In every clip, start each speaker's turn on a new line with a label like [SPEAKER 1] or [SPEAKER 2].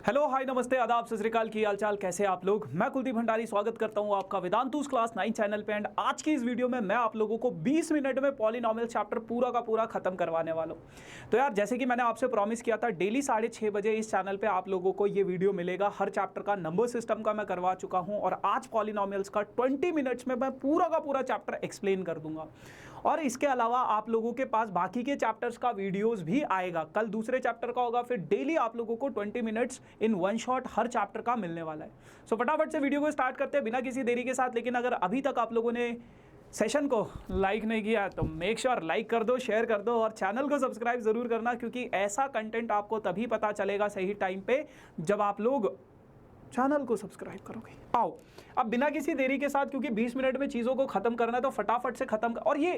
[SPEAKER 1] Hello hi नमस्ते आदाब सत श्री अकाल, की हाल चाल, कैसे आप लोग। मैं कुलदीप भंडारी स्वागत करता हूं आपका वेदांतुस क्लास 9 चैनल पे। एंड आज की इस वीडियो में मैं आप लोगों को 20 मिनट में पॉलिनॉमियल चैप्टर पूरा का पूरा खत्म करवाने वाला हूं। तो यार जैसे कि मैंने आपसे प्रॉमिस किया था, डेली 6:30 बजे इस चैनल पे आप लोगों को ये वीडियो मिलेगा। हर चैप्टर का नंबर सिस्टम का मैं करवा चुका हूँ और आज पॉलिनॉमियल्स का 20 मिनट्स में मैं पूरा का पूरा चैप्टर एक्सप्लेन कर दूंगा। और इसके अलावा आप लोगों के पास बाकी के चैप्टर्स का वीडियोस भी आएगा। कल दूसरे चैप्टर का होगा, फिर डेली आप लोगों को 20 minutes in one shot her chapter का मिलने वाला है। सो फटाफट से वीडियो को स्टार्ट करते हैं बिना किसी देरी के साथ। लेकिन अगर अभी तक आप लोगों ने सेशन को लाइक नहीं किया तो मेक श्योर लाइक कर दो, शेयर कर दो और चैनल को सब्सक्राइब जरूर करना, क्योंकि ऐसा कंटेंट आपको तभी पता चलेगा सही टाइम पे जब आप लोग चैनल को सब्सक्राइब करोगे। आओ अब बिना किसी देरी के साथ, क्योंकि 20 मिनट में चीज़ों को खत्म करना है तो फटाफट से खत्म और ये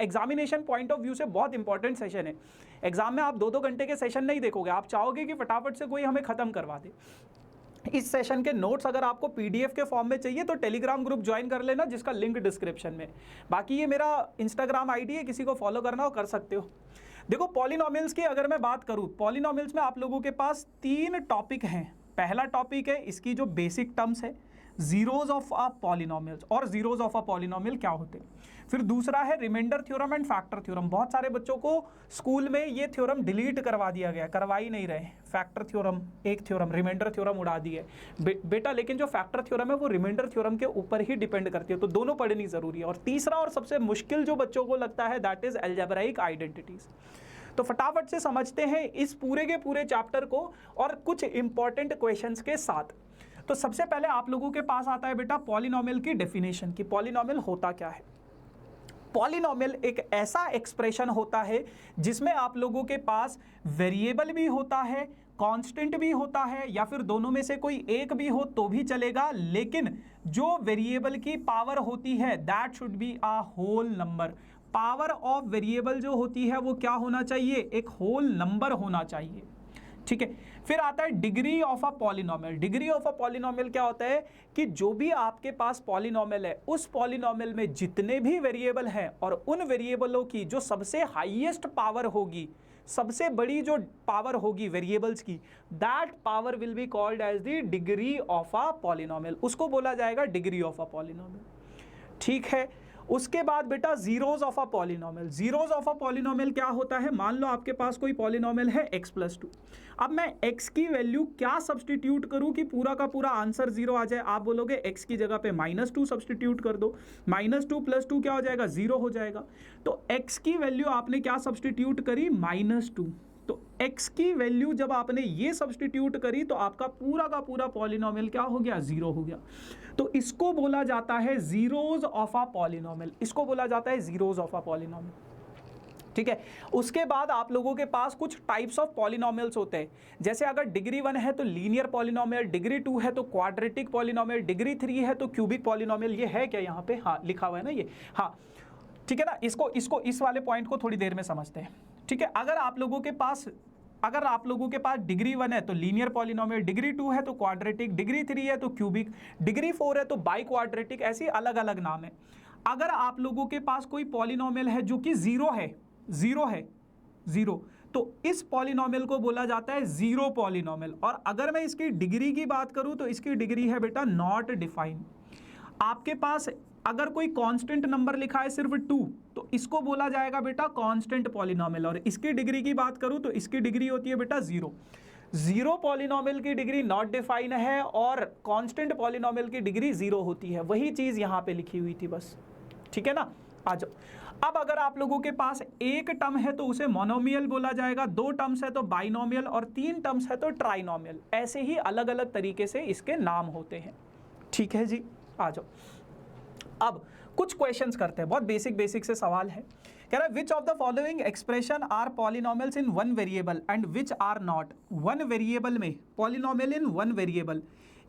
[SPEAKER 1] एग्जामिनेशन पॉइंट ऑफ व्यू से बहुत इंपॉर्टेंट सेशन है। एग्जाम में आप 2-2 घंटे के सेशन नहीं देखोगे, आप चाहोगे कि फटाफट से कोई हमें खत्म करवा दे। इस सेशन के नोट्स अगर आपको पीडीएफ के फॉर्म में चाहिए तो टेलीग्राम ग्रुप ज्वाइन कर लेना, जिसका लिंक डिस्क्रिप्शन में। बाकी ये मेरा इंस्टाग्राम आईडी है, किसी को फॉलो करना हो कर सकते हो। देखो पॉलिनॉमियल्स की अगर मैं बात करूं, पॉलिनॉमियल्स में आप लोगों के पास 3 टॉपिक हैं। पहला टॉपिक है इसकी जो बेसिक टर्म्स है, जीरोज ऑफ अ पॉलिनॉमियल्स और जीरोज ऑफ अ पॉलिनॉमियल क्या होते हैं। फिर दूसरा है remainder theorem and factor theorem. बहुत सारे बच्चों को स्कूल में ये थ्योरम डिलीट करवा दिया गया, करवा ही नहीं रहे। फैक्टर थ्योरम एक थ्योरम, रिमाइंडर थ्योरम उड़ा दिए बेटा, लेकिन जो फैक्टर थ्योरम है वो रिमाइंडर थ्योरम के ऊपर ही डिपेंड करती है, तो दोनों पढ़नी जरूरी है। और तीसरा और सबसे मुश्किल जो बच्चों को लगता है दैट इज अलजेब्राइक आइडेंटिटीज। तो फटाफट से समझते हैं इस पूरे के पूरे चैप्टर को और कुछ इंपॉर्टेंट क्वेश्चंस के साथ। तो सबसे पहले आप लोगों के पास आता है बेटा पॉलिनॉमियल की डेफिनेशन की। पॉलिनॉमियल होता क्या है। पॉलिनॉमियल एक ऐसा एक्सप्रेशन होता है जिसमें आप लोगों के पास वेरिएबल भी होता है, कांस्टेंट भी होता है, या फिर दोनों में से कोई एक भी हो तो भी चलेगा, लेकिन जो वेरिएबल की पावर होती है that should be a whole number. Power of variable जो होती है वो क्या होना चाहिए, एक होल नंबर होना चाहिए। ठीक है। फिर आता है degree of a polynomial. Degree of a polynomial क्या होता है कि जो भी आपके पास पॉलिनॉमियल है उस पॉलिनॉमियल में जितने भी वेरिएबल हैं और उन वेरिएबलों की जो सबसे हाईएस्ट पावर होगी, सबसे बड़ी जो पावर होगी वेरिएबल्स की, that power will be called as the degree of a polynomial. उसको बोला जाएगा डिग्री ऑफ अ पॉलिनॉमियल। ठीक है। उसके बाद बेटा zeros of a polynomial. Zeros of a polynomial क्या होता है, मान लो आपके पास कोई पॉलिनॉमियल है x+2। अब मैं x की वैल्यू क्या सब्सटीट्यूट करूं कि पूरा का पूरा आंसर 0 आ जाए। आप बोलोगे x की जगह पे -2 सब्सटीट्यूट कर दो, -2 + 2 क्या हो जाएगा, 0 हो जाएगा। तो x की वैल्यू आपने क्या सब्सटीट्यूट करी, -2। तो x की वैल्यू जब आपने ये सब्सटीट्यूट करी तो आपका पूरा का पूरा पॉलिनॉमियल क्या हो गया, 0 हो गया। तो इसको बोला जाता है जीरोज ऑफ अ पॉलिनॉमियल। इसको बोला जाता है जीरोज ऑफ अ पॉलिनॉमियल। ठीक है। उसके बाद आप लोगों के पास कुछ टाइप्स ऑफ पॉलिनॉमियल्स होते हैं। जैसे अगर डिग्री 1 है तो लीनियर पॉलिनॉमियल, डिग्री 2 है तो क्वाड्रेटिक पॉलिनॉमियल, डिग्री 3 है तो क्यूबिक पॉलिनॉमियल। ये है क्या यहाँ पे, हाँ लिखा हुआ है ना ये, हाँ ठीक है ना। इसको इस वाले पॉइंट को थोड़ी देर में समझते हैं। ठीक है। अगर आप लोगों के पास डिग्री 1 है तो लीनियर पॉलिनॉमियल, डिग्री 2 है तो क्वाड्रेटिक, डिग्री 3 है तो क्यूबिक, डिग्री 4 है तो बाई क्वाड्रेटिक, ऐसी अलग अलग नाम है। अगर आप लोगों के पास कोई पॉलिनॉमियल है जो कि जीरो है, तो इस पॉलिनॉमियल को बोला जाता है जीरो पॉलिनॉमियल। और अगर मैं इसकी डिग्री की बात करूं तो इसकी डिग्री है बेटा नॉट डिफाइंड। आपके पास अगर कोई कांस्टेंट नंबर लिखा है सिर्फ 2 तो इसको बोला जाएगा बेटा कांस्टेंट पॉलिनॉमियल। और इसकी डिग्री की बात करूं तो इसकी डिग्री होती है बेटा 0। जीरो पॉलिनॉमियल की डिग्री नॉट डिफाइन है और कांस्टेंट पॉलिनॉमियल की डिग्री 0 होती है। वही चीज यहां पे लिखी हुई थी बस। ठीक है ना। आ जाओ। अब अगर आप लोगों के पास एक टर्म है तो उसे मोनोमियल बोला जाएगा, 2 टर्म्स है तो बाइनोमियल और 3 टर्म्स है तो ट्राइनोमियल। ऐसे ही अलग अलग तरीके से इसके नाम होते हैं। ठीक है जी। आ जाओ। अब कुछ क्वेश्चंस करते हैं, बहुत बेसिक से सवाल है। कह रहा है which of the following expression are polynomials in 1 variable and which are not. 1 variable में पॉलिनॉमियल इन 1 वेरिएबल,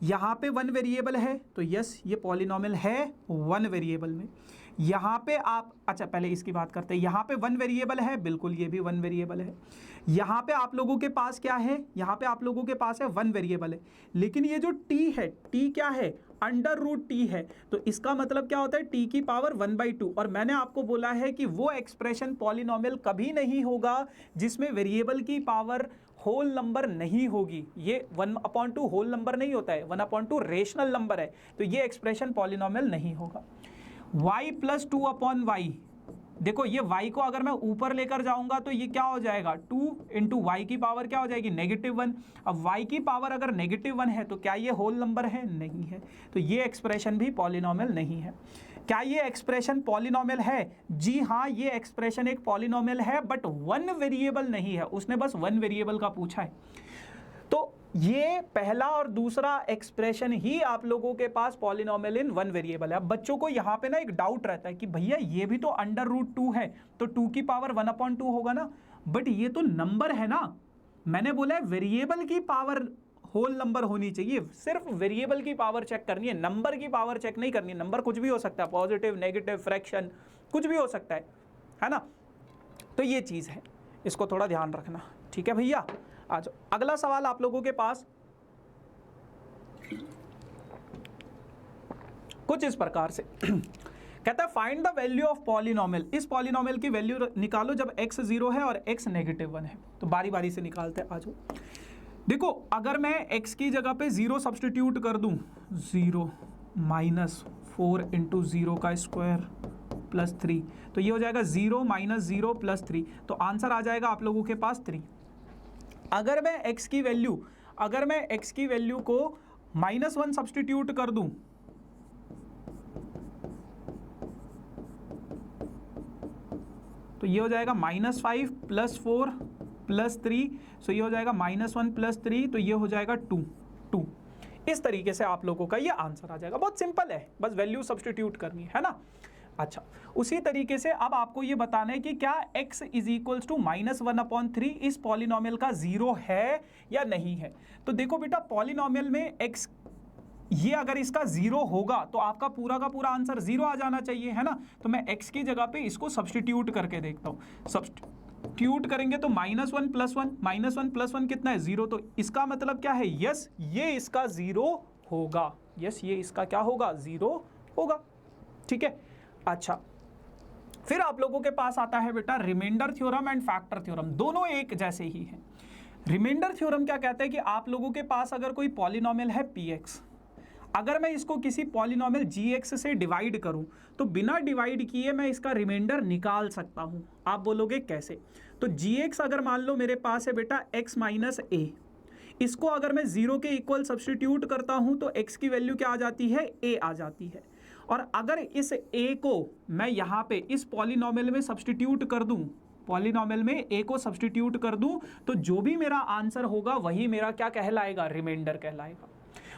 [SPEAKER 1] यहाँ पे 1 वेरिएबल है तो यस ये पॉलिनॉमियल है 1 वेरिएबल में। यहाँ पे आप, अच्छा पहले इसकी बात करते हैं, यहाँ पे 1 वेरिएबल है, बिल्कुल ये भी 1 वेरिएबल है। यहाँ पे आप लोगों के पास क्या है, यहाँ पे आप लोगों के पास है 1 वेरिएबल है, लेकिन ये जो t है, t क्या है, √t है। तो इसका मतलब क्या होता है, t की पावर 1/2। और मैंने आपको बोला है कि वो एक्सप्रेशन पॉलिनॉमियल कभी नहीं होगा जिसमें वेरिएबल की पावर होल नंबर नहीं होगी, ये 1/2 होल नंबर नहीं होता है, 1/2 रेशनल नंबर है, तो ये एक्सप्रेशन पॉलिनोमियल नहीं होगा। y + 2/y, देखो ये y को अगर मैं ऊपर लेकर जाऊंगा तो ये क्या हो जाएगा, 2 × y की पावर क्या हो जाएगी, -1। अब y की पावर अगर -1 है तो क्या ये होल नंबर है, नहीं है, तो ये एक्सप्रेशन भी पॉलिनोमियल नहीं है। क्या ये एक्सप्रेशन पॉलिनोमियल है, जी हाँ, ये एक्सप्रेशन एक पॉलिनोमियल है, बट 1 वेरिएबल नहीं है, उसने बस 1 वेरिएबल का पूछा है। तो ये पहला और दूसरा एक्सप्रेशन ही आप लोगों के पास पॉलिनोमियल इन 1 वेरिएबल है। अब बच्चों को यहाँ पे ना एक डाउट रहता है कि भैया ये भी तो √2 है, तो 2 की पावर 1/2 होगा ना, बट ये तो नंबर है ना, मैंने बोला है वेरिएबल की पावर होल नंबर होनी चाहिए, सिर्फ वेरिएबल की पावर चेक करनी है, नंबर की पावर चेक नहीं करनी है। नंबर कुछ भी हो सकता है, पॉजिटिव, नेगेटिव, फ्रैक्शन, कुछ भी हो सकता है ना। तो ये चीज़ है, इसको थोड़ा ध्यान रखना, ठीक है भैया। आ जाओ, अगला सवाल आप लोगों के पास कुछ इस प्रकार से कहता है find the value of polynomial, इस पॉलिनोमियल की वैल्यू निकालो जब x 0 है और x -1 है। तो बारी बारी से निकालते हैं, आ जाओ। देखो अगर मैं x की जगह पे 0 सब्सटीट्यूट कर दूं, 0 - 4 × 0 का स्क्वायर +3, तो ये हो जाएगा 0 - 0 +3, तो आंसर आ जाएगा आप लोगों के पास 3। अगर मैं x की वैल्यू को -1 सब्सटीट्यूट कर दूं, तो ये हो जाएगा -5 + 4 + 3, सो ये हो जाएगा -1 + 3, तो ये हो जाएगा 2। इस तरीके से आप लोगों का ये आंसर आ जाएगा। बहुत सिंपल है, बस वैल्यू सब्सटीट्यूट करनी है ना। अच्छा, उसी तरीके से अब आपको ये बताना है कि क्या x = -1/3 इस पॉलिनोमियल का 0 है या नहीं है। तो देखो बेटा, पॉलिनोमियल में x ये अगर इसका 0 होगा तो आपका पूरा का पूरा आंसर 0 आ जाना चाहिए, है ना। तो मैं x की जगह पे इसको सब्सटीट्यूट करके देखता हूँ। सब्सटीट्यूट करेंगे तो -1 + 1, -1 + 1 कितना है, 0। तो इसका मतलब क्या है, यस ये इसका 0 होगा, यस ये इसका क्या होगा, 0 होगा, ठीक है। अच्छा, फिर आप लोगों के पास आता है बेटा remainder theorem and factor theorem, दोनों एक जैसे ही हैं। रिमाइंडर थ्योरम क्या कहता है कि आप लोगों के पास अगर कोई पॉलिनोमियल है px, अगर मैं इसको किसी पॉलिनोमियल gx से डिवाइड करूं तो बिना डिवाइड किए मैं इसका रिमाइंडर निकाल सकता हूं। आप बोलोगे कैसे, तो gx अगर मान लो मेरे पास है बेटा x - a, इसको अगर मैं 0 के इक्वल सब्सटीट्यूट करता हूं तो x की वैल्यू क्या आ जाती है, a आ जाती है। और अगर इस a को मैं यहाँ पे इस पॉलिनोमियल में सब्सटीट्यूट कर दूं, पॉलिनोमियल में a को सब्सटीट्यूट कर दूं, तो जो भी मेरा आंसर होगा वही मेरा क्या कहलाएगा, रिमाइंडर कहलाएगा,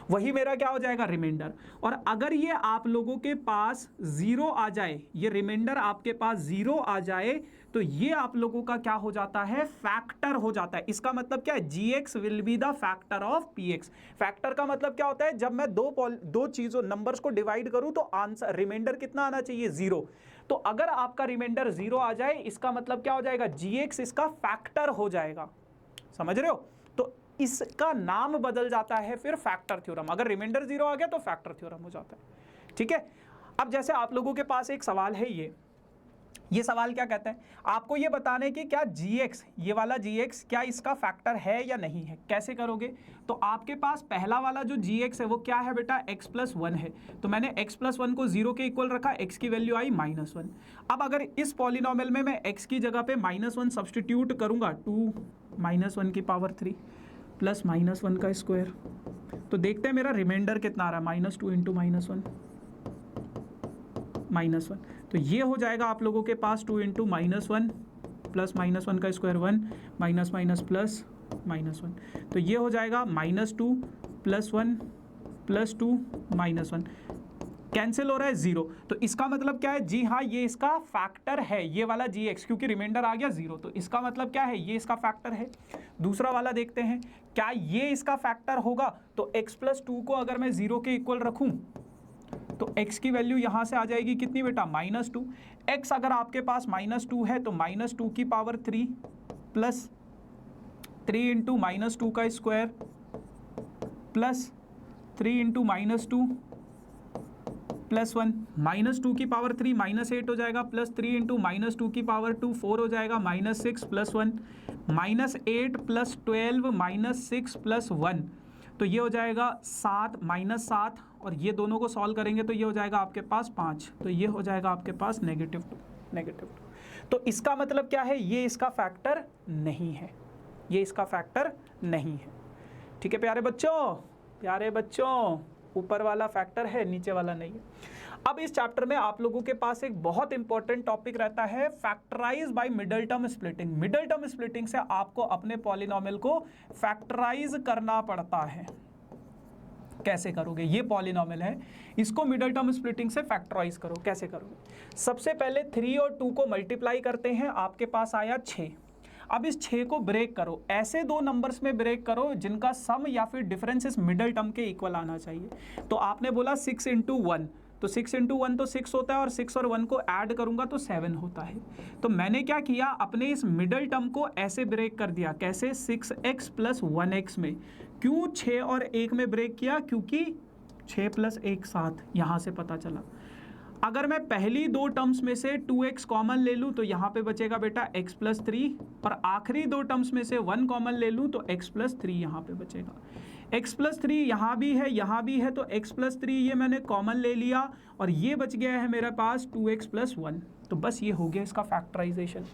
[SPEAKER 1] वही मेरा क्या हो जाएगा, रिमाइंडर। और अगर ये आप लोगों के पास 0 आ जाए, ये रिमाइंडर आपके पास 0 आ जाए, तो ये आप लोगों का क्या हो जाता है, फैक्टर हो जाता है। इसका मतलब क्या है, gx will be the factor of px। Factor का मतलब क्या होता है, जब मैं दो चीजों नंबर्स को डिवाइड करूं तो आंसर रिमाइंडर कितना आना चाहिए, 0। तो अगर आपका रिमाइंडर 0 आ जाए, इसका मतलब क्या हो जाएगा, gx इसका फैक्टर हो जाएगा, समझ रहे हो। तो इसका नाम बदल जाता है फिर फैक्टर थ्योरम। अगर रिमाइंडर 0 आ गया तो फैक्टर थ्योरम हो जाता है, ठीक है। अब जैसे आप लोगों के पास एक सवाल है, ये सवाल क्या कहता है, आपको ये बताना है कि क्या gx, ये वाला gx क्या इसका फैक्टर है या नहीं है। कैसे करोगे, तो आपके पास पहला वाला जो gx है वो क्या है बेटा, x + 1 है, तो मैंने x + 1 को 0 के इक्वल रखा, x की वैल्यू आई -1। अब अगर इस पॉलिनोमियल में मैं x की जगह पे -1 सब्सटीट्यूट करूंगा, 2 - 1 की पावर 3 + -1 का स्क्वायर, तो देखते हैं मेरा रिमाइंडर कितना आ रहा है, -2 × -1, तो ये हो जाएगा आप लोगों के पास 2 × -1 + -1 का स्क्वायर 1 -+ -1, तो ये हो जाएगा -2 + 1 + 2 -1, कैंसिल हो रहा है 0। तो इसका मतलब क्या है, जी हाँ ये इसका फैक्टर है, ये वाला gx, क्योंकि रिमाइंडर आ गया 0, तो इसका मतलब क्या है, ये इसका फैक्टर है। दूसरा वाला देखते हैं, क्या ये इसका फैक्टर होगा, तो x + 2 को अगर मैं 0 के इक्वल रखूं तो x की वैल्यू यहां से आ जाएगी कितनी बेटा, -2। x अगर आपके पास -2 है तो -2 की पावर 3 + 3 × -2 का स्क्वायर + 3 × -2 +1, -2 की पावर 3 -8 हो जाएगा, +3 इंटू -2 की पावर 2 4 हो जाएगा, -6 +1, -8 + 12 -6 +1, तो ये हो जाएगा 7 -7, और ये दोनों को सॉल्व करेंगे तो ये हो जाएगा आपके पास 5, तो ये हो जाएगा आपके पास -2। तो इसका मतलब क्या है, ये इसका फैक्टर नहीं है, ये इसका फैक्टर नहीं है। ठीक है प्यारे बच्चों, ऊपर वाला फैक्टर है, नीचे वाला नहीं है। अब इस चैप्टर में आप लोगों के पास एक बहुत इंपॉर्टेंट टॉपिक रहता है, factorise by middle term splitting. Middle term splitting से आपको अपने पॉलिनोमियल को फैक्टराइज करना पड़ता है। कैसे करोगे, ये पॉलिनोमियल है, इसको मिडल टर्म स्प्लिटिंग से फैक्टराइज करो। कैसे करोगे, सबसे पहले 3 और 2 को मल्टीप्लाई करते हैं, आपके पास आया 6। अब इस 6 को ब्रेक करो, ऐसे दो नंबर्स में ब्रेक करो जिनका सम या फिर डिफरेंस इस मिडल टर्म के इक्वल आना चाहिए। तो आपने बोला 6 × 1, तो 6 × 1 तो 6 होता है, और 6 और 1 को ऐड करूंगा तो 7 होता है। तो मैंने क्या किया, अपने इस मिडल टर्म को ऐसे ब्रेक कर दिया, कैसे, 6x + 1x में। क्यों 6 और 1 में ब्रेक किया, क्योंकि 6 + 1 7, यहाँ से पता चला। अगर मैं पहली दो टर्म्स में से 2x कॉमन ले लूँ तो यहाँ पे बचेगा बेटा x + 3, और आखिरी दो टर्म्स में से 1 कॉमन ले लूँ तो x + 3 यहाँ पे बचेगा। x + 3 यहाँ भी है, यहाँ भी है, तो x + 3 ये मैंने कॉमन ले लिया, और ये बच गया है मेरे पास 2x + 1। तो बस ये हो गया इसका फैक्टराइजेशन।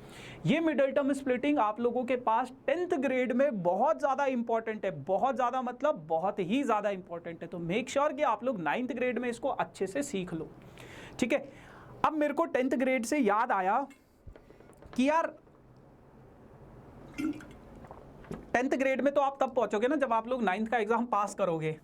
[SPEAKER 1] ये मिडल टर्म स्प्लिटिंग आप लोगों के पास 10th ग्रेड में बहुत ज़्यादा इंपॉर्टेंट है, बहुत ज़्यादा मतलब बहुत ही ज़्यादा इंपॉर्टेंट है। तो मेक श्योर कि आप लोग 9th ग्रेड में इसको अच्छे से सीख लो। ठीक है, अब मेरे को 10th ग्रेड से याद आया कि यार 10th ग्रेड में तो आप तब पहुंचोगे ना जब आप लोग 9th का एग्जाम पास करोगे,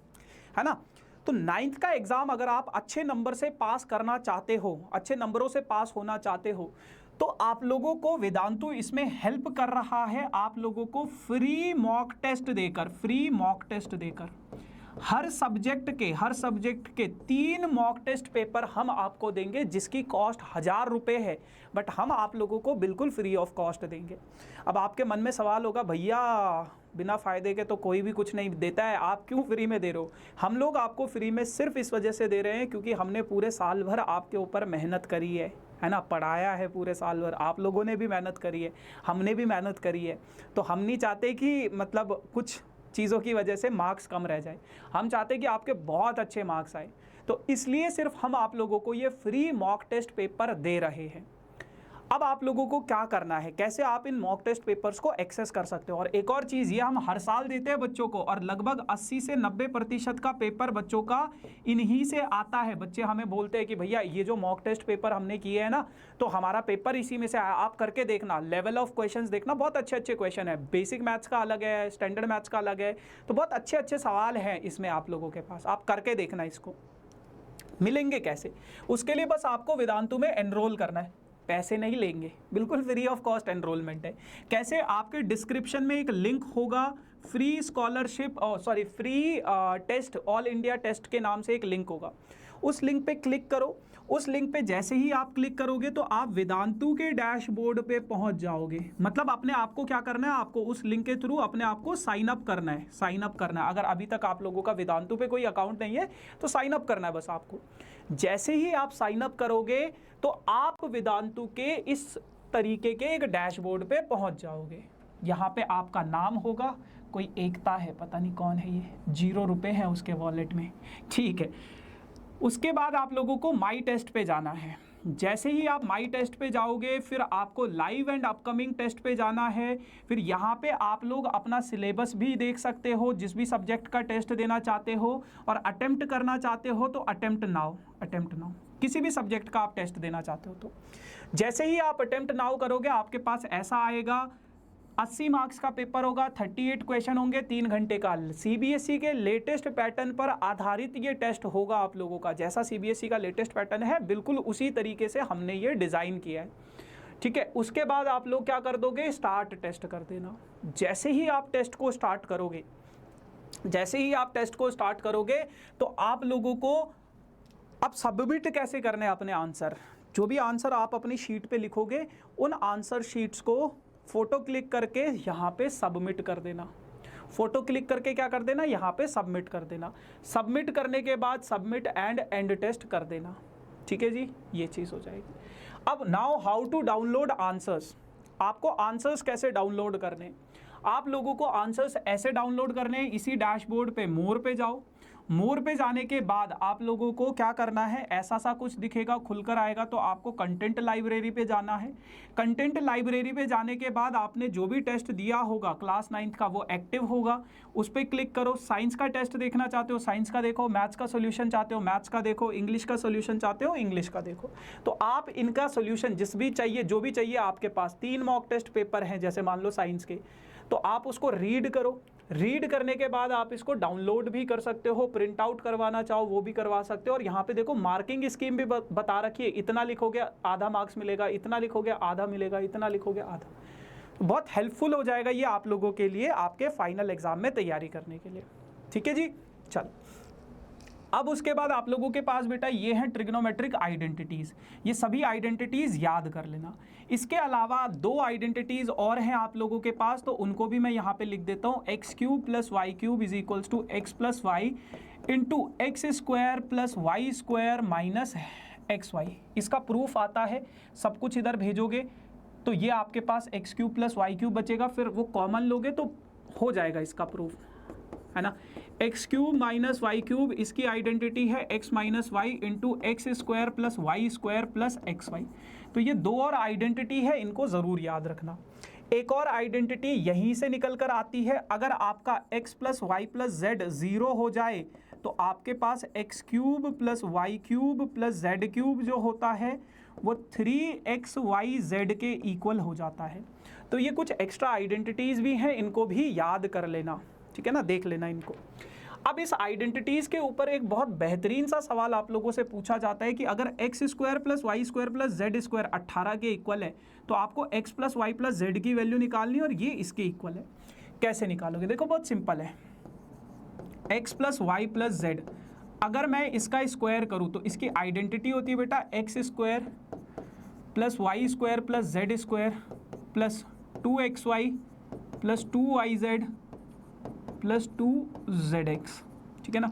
[SPEAKER 1] है ना। तो 9th का एग्जाम अगर आप अच्छे नंबर से पास करना चाहते हो, अच्छे नंबरों से पास होना चाहते हो, तो आप लोगों को वेदांतु इसमें हेल्प कर रहा है, आप लोगों को फ्री मॉक टेस्ट देकर हर सब्जेक्ट के 3 मॉक टेस्ट पेपर हम आपको देंगे, जिसकी कॉस्ट 1000 रुपये है, बट हम आप लोगों को बिल्कुल फ्री ऑफ कॉस्ट देंगे। अब आपके मन में सवाल होगा, भैया बिना फ़ायदे के तो कोई भी कुछ नहीं देता है, आप क्यों फ्री में दे रहे हो। हम लोग आपको फ्री में सिर्फ इस वजह से दे रहे हैं क्योंकि हमने पूरे साल भर आपके ऊपर मेहनत करी है ना, पढ़ाया है पूरे साल भर, आप लोगों ने भी मेहनत करी है, हमने भी मेहनत करी है। तो हम नहीं चाहते कि मतलब कुछ चीज़ों की वजह से मार्क्स कम रह जाए, हम चाहते हैं कि आपके बहुत अच्छे मार्क्स आए। तो इसलिए सिर्फ हम आप लोगों को ये फ्री मॉक टेस्ट पेपर दे रहे हैं। अब आप लोगों को क्या करना है, कैसे आप इन मॉक टेस्ट पेपर्स को एक्सेस कर सकते हो। और एक और चीज़, ये हम हर साल देते हैं बच्चों को, और लगभग 80 से 90% का पेपर बच्चों का इन्हीं से आता है। बच्चे हमें बोलते हैं कि भैया ये जो मॉक टेस्ट पेपर हमने किए हैं ना, तो हमारा पेपर इसी में से आया, आप करके देखना, लेवल ऑफ क्वेश्चंस देखना, बहुत अच्छे अच्छे क्वेश्चन है, बेसिक मैथ्स का अलग है, स्टैंडर्ड मैथ्स का अलग है, तो बहुत अच्छे अच्छे सवाल हैं इसमें आप लोगों के पास, आप करके देखना। इसको मिलेंगे कैसे, उसके लिए बस आपको वेदांतु में एनरोल करना है, पैसे नहीं लेंगे, बिल्कुल फ्री ऑफ कॉस्ट एनरोलमेंट है। कैसे, आपके डिस्क्रिप्शन में एक लिंक होगा, free scholarship free test, all India test के नाम से एक लिंक होगा, उस लिंक पे क्लिक करो। उस लिंक पे जैसे ही आप क्लिक करोगे तो आप वेदांतु के डैशबोर्ड पे पहुंच जाओगे। मतलब अपने आप को क्या करना है, आपको उस लिंक के थ्रू अपने आप को साइन अप करना है। अगर अभी तक आप लोगों का वेदांतु पे कोई अकाउंट नहीं है तो साइन अप करना है बस आपको। जैसे ही आप साइन अप करोगे तो आप वेदांतु के इस तरीके के एक डैशबोर्ड पे पहुंच जाओगे। यहाँ पे आपका नाम होगा, कोई एकता है, पता नहीं कौन है ये, 0 रुपये है उसके वॉलेट में, ठीक है। उसके बाद आप लोगों को माई टेस्ट पे जाना है। जैसे ही आप माई टेस्ट पे जाओगे फिर आपको लाइव एंड अपकमिंग टेस्ट पे जाना है। फिर यहाँ पे आप लोग अपना सिलेबस भी देख सकते हो, जिस भी सब्जेक्ट का टेस्ट देना चाहते हो, और अटेम्प्ट करना चाहते हो तो अटेम्प्ट नाउ, किसी भी सब्जेक्ट का आप टेस्ट देना चाहते हो तो जैसे ही आप अटेम्प्ट नाउ करोगे आपके पास ऐसा आएगा। 80 मार्क्स का पेपर होगा, 38 क्वेश्चन होंगे, 3 घंटे का। सीबीएसई के लेटेस्ट पैटर्न पर आधारित ये टेस्ट होगा आप लोगों का। जैसा सीबीएसई का लेटेस्ट पैटर्न है बिल्कुल उसी तरीके से हमने ये डिज़ाइन किया है, ठीक है। उसके बाद आप लोग क्या कर दोगे, स्टार्ट टेस्ट कर देना। जैसे ही आप टेस्ट को स्टार्ट करोगे तो आप लोगों को अब सबमिट कैसे करने हैं अपने आंसर। जो भी आंसर आप अपनी शीट पे लिखोगे उन आंसर शीट्स को फोटो क्लिक करके यहाँ पे सबमिट कर देना। फोटो क्लिक करके क्या कर देना, यहाँ पे सबमिट कर देना। सबमिट करने के बाद सबमिट एंड एंड टेस्ट कर देना। ठीक है जी, ये चीज़ हो जाएगी। अब now how to download answers. आपको आंसर्स कैसे डाउनलोड करने, आप लोगों को आंसर्स ऐसे डाउनलोड करने, इसी डैशबोर्ड पे मोर पे जाओ। मोर पे जाने के बाद आप लोगों को क्या करना है, ऐसा सा कुछ दिखेगा, खुलकर आएगा, तो आपको कंटेंट लाइब्रेरी पे जाना है। कंटेंट लाइब्रेरी पे जाने के बाद आपने जो भी टेस्ट दिया होगा क्लास 9th का वो एक्टिव होगा, उस पर क्लिक करो। साइंस का टेस्ट देखना चाहते हो साइंस का देखो, मैथ्स का सोल्यूशन चाहते हो मैथ्स का देखो, इंग्लिश का सोल्यूशन चाहते हो इंग्लिश का देखो। तो आप इनका सोल्यूशन जिस भी चाहिए, जो भी चाहिए आपके पास, 3 मॉक टेस्ट पेपर हैं जैसे मान लो साइंस के, तो आप उसको रीड करो। रीड करने के बाद आप इसको डाउनलोड भी कर सकते हो, प्रिंट आउट करवाना चाहो वो भी करवा सकते हो। और यहाँ पे देखो मार्किंग स्कीम भी बता रखी है, इतना लिखोगे आधा मार्क्स मिलेगा, इतना लिखोगे आधा मिलेगा, इतना लिखोगे आधा। तो बहुत हेल्पफुल हो जाएगा ये आप लोगों के लिए, आपके फाइनल एग्जाम में तैयारी करने के लिए। ठीक है जी, चलो। अब उसके बाद आप लोगों के पास बेटा ये है ट्रिग्नोमेट्रिक आइडेंटिटीज़, ये सभी आइडेंटिटीज़ याद कर लेना। इसके अलावा 2 आइडेंटिटीज़ और हैं आप लोगों के पास, तो उनको भी मैं यहाँ पे लिख देता हूँ। X cube plus Y cube is equals to X plus Y into x square plus Y square minus X Y. इसका प्रूफ आता है, सब कुछ इधर भेजोगे तो ये आपके पास X cube plus Y cube बचेगा, फिर वो कॉमन लोगे तो हो जाएगा इसका प्रूफ, है ना। X cube minus y cube, इसकी आइडेंटिटी है x minus y into x square plus Y square plus x y. तो ये 2 और आइडेंटिटी है, इनको ज़रूर याद रखना। एक और आइडेंटिटी यहीं से निकल कर आती है, अगर आपका x plus Y plus Z 0 हो जाए तो आपके पास X cube plus Y cube plus Z cube जो होता है वो 3xyz के इक्वल हो जाता है। तो ये कुछ एक्स्ट्रा आइडेंटिटीज़ भी हैं, इनको भी याद कर लेना, ठीक है ना, देख लेना इनको। अब इस आइडेंटिटीज़ के ऊपर एक बहुत बेहतरीन सा सवाल आप लोगों से पूछा जाता है कि अगर x square plus Y square plus z square 18 के इक्वल है तो आपको x plus Y plus z की वैल्यू निकालनी और ये इसके इक्वल है। कैसे निकालोगे, देखो बहुत सिंपल है। X plus Y plus z, अगर मैं इसका स्क्वायर करूँ तो इसकी आइडेंटिटी होती है बेटा x square plus Y square plus z square plus 2xy plus 2yz plus 2zx, ठीक है ना।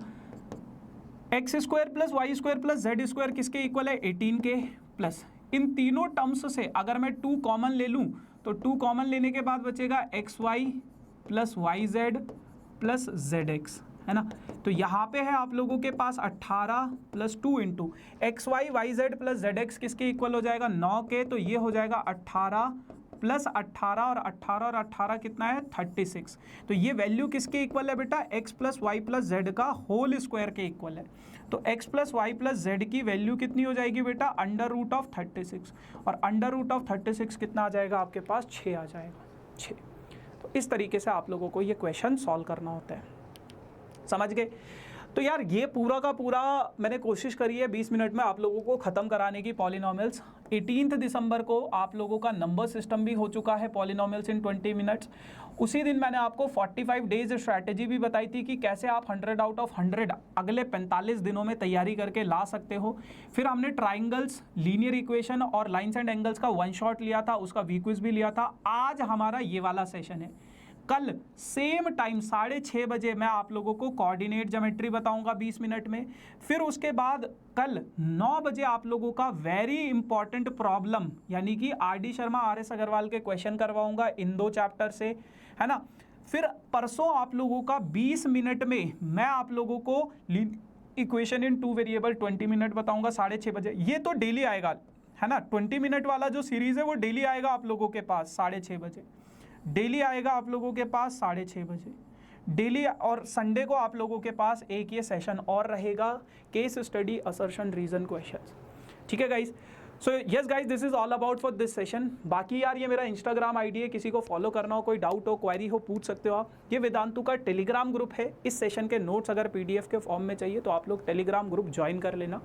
[SPEAKER 1] X square plus Y square plus z square किसके इक्वल है, 18 के, प्लस इन तीनों टर्म्स से अगर मैं 2 कॉमन ले लूँ तो 2 कॉमन लेने के बाद बचेगा xy plus yz plus zx, है ना। तो यहाँ पे है आप लोगों के पास 18 plus 2 into xy yz plus zx किसके इक्वल हो जाएगा, 9 के। तो ये हो जाएगा 18 प्लस 18 और 18 और 18 कितना है, 36। तो ये वैल्यू किसके इक्वल है बेटा, x plus Y plus z का होल स्क्वायर के इक्वल है। तो x plus Y plus z की वैल्यू कितनी हो जाएगी बेटा, अंडर रूट ऑफ 36, और अंडर रूट ऑफ 36 कितना आ जाएगा आपके पास, 6 आ जाएगा, 6। तो इस तरीके से आप लोगों को ये क्वेश्चन सॉल्व करना होता है, समझ गए। तो यार ये पूरा का पूरा मैंने कोशिश करी है 20 मिनट में आप लोगों को ख़त्म कराने की पॉलिनॉमियल्स। 18 दिसंबर को आप लोगों का नंबर सिस्टम भी हो चुका है, पॉलिनॉमियल्स इन 20 मिनट्स। उसी दिन मैंने आपको 45 डेज स्ट्रैटेजी भी बताई थी कि कैसे आप 100 आउट ऑफ 100 अगले 45 दिनों में तैयारी करके ला सकते हो। फिर हमने ट्राइंगल्स, लीनियर इक्वेशन और लाइन्स एंड एंगल्स का 1 शॉट लिया था, उसका वी क्विज भी लिया था। आज हमारा ये वाला सेशन है। कल सेम टाइम 6:30 बजे मैं आप लोगों को कोऑर्डिनेट ज्योमेट्री बताऊंगा 20 मिनट में। फिर उसके बाद कल 9 बजे आप लोगों का वेरी इंपॉर्टेंट प्रॉब्लम यानी कि आर.डी. शर्मा, आर.एस. अग्रवाल के क्वेश्चन करवाऊंगा इन 2 चैप्टर से, है ना। फिर परसों आप लोगों का 20 मिनट में मैं आप लोगों को इक्वेशन इन 2 वेरिएबल 20 मिनट बताऊंगा 6:30 बजे। ये तो डेली आएगा, है ना। 20 मिनट वाला जो सीरीज है वो डेली आएगा आप लोगों के पास 6:30 बजे, डेली आएगा आप लोगों के पास 6:30 बजे डेली। और संडे को आप लोगों के पास एक ये सेशन और रहेगा, case study, assertion, reason, questions, ठीक है guys. So yes guys, this is all about for this session. बाकी यार ये मेरा इंस्टाग्राम आईडी है, किसी को फॉलो करना हो, कोई डाउट हो, क्वेरी हो, पूछ सकते हो आप। ये वेदांतु का टेलीग्राम ग्रुप है। इस सेशन के नोट्स अगर PDF के फॉर्म में चाहिए तो आप लोग टेलीग्राम ग्रुप ज्वाइन कर लेना,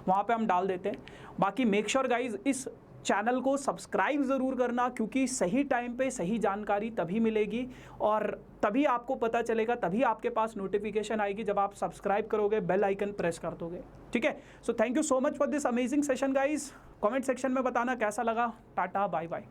[SPEAKER 1] वहाँ पे हम डाल देते हैं। बाकी मेक श्योर गाइज इस चैनल को सब्सक्राइब ज़रूर करना, क्योंकि सही टाइम पे सही जानकारी तभी मिलेगी और तभी आपको पता चलेगा, तभी आपके पास नोटिफिकेशन आएगी जब आप सब्सक्राइब करोगे, बेल आइकन प्रेस कर दोगे, ठीक है। So thank you so much for this amazing session guys. Comment section में बताना कैसा लगा। Tata, bye bye.